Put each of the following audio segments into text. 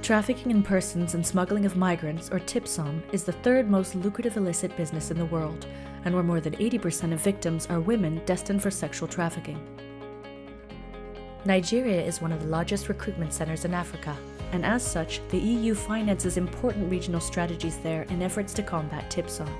Trafficking in persons and smuggling of migrants, or TIPSOM, is the third most lucrative illicit business in the world, and where more than 80% of victims are women destined for sexual trafficking. Nigeria is one of the largest recruitment centers in Africa, and as such, the EU finances important regional strategies there in efforts to combat TIPSOM.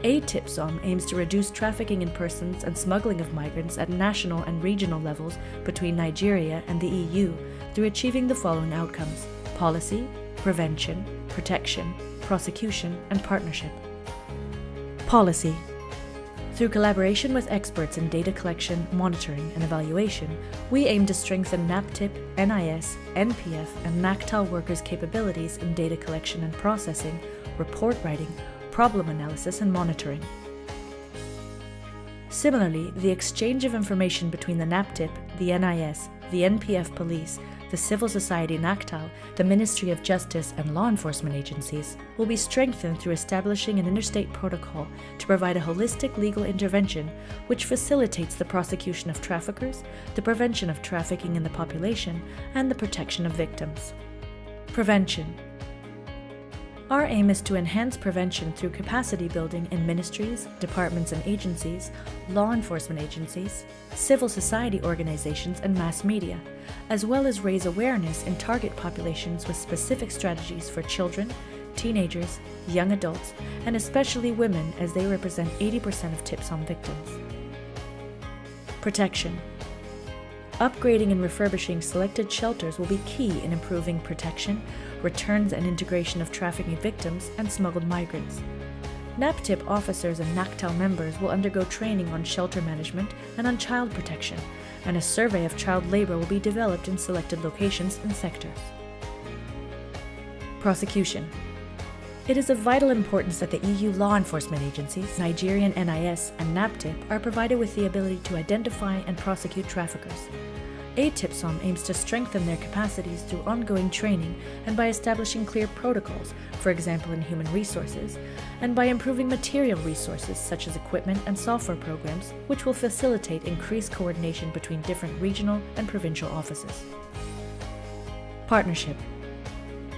A-TIPSOM aims to reduce trafficking in persons and smuggling of migrants at national and regional levels between Nigeria and the EU through achieving the following outcomes: policy, prevention, protection, prosecution, and partnership. Policy. Through collaboration with experts in data collection, monitoring, and evaluation, we aim to strengthen NAPTIP, NIS, NPF, and NACTAL workers' capabilities in data collection and processing, report writing, problem analysis, and monitoring. Similarly, the exchange of information between the NAPTIP, the NIS, the NPF police, the civil society NACTAL, the Ministry of Justice, and law enforcement agencies will be strengthened through establishing an interstate protocol to provide a holistic legal intervention which facilitates the prosecution of traffickers, the prevention of trafficking in the population, and the protection of victims. Prevention. Our aim is to enhance prevention through capacity building in ministries, departments and agencies, law enforcement agencies, civil society organizations, and mass media, as well as raise awareness in target populations with specific strategies for children, teenagers, young adults, and especially women, as they represent 80% of TIPSOM victims. Protection. Upgrading and refurbishing selected shelters will be key in improving protection, returns and integration of trafficking victims and smuggled migrants. NAPTIP officers and NACTAL members will undergo training on shelter management and on child protection, and a survey of child labor will be developed in selected locations and sectors. Prosecution. It is of vital importance that the EU law enforcement agencies, Nigerian NIS and NAPTIP, are provided with the ability to identify and prosecute traffickers. A-TIPSOM aims to strengthen their capacities through ongoing training and by establishing clear protocols, for example in human resources, and by improving material resources such as equipment and software programs, which will facilitate increased coordination between different regional and provincial offices. Partnership.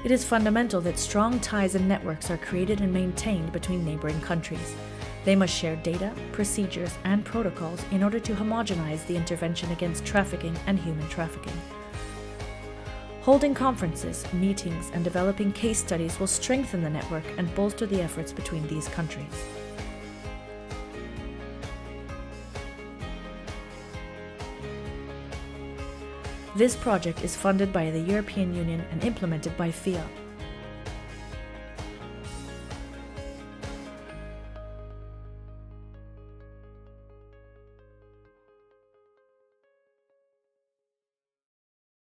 It is fundamental that strong ties and networks are created and maintained between neighboring countries. They must share data, procedures, and protocols in order to homogenize the intervention against trafficking and human trafficking. Holding conferences, meetings, and developing case studies will strengthen the network and bolster the efforts between these countries. This project is funded by the European Union and implemented by FIIAPP.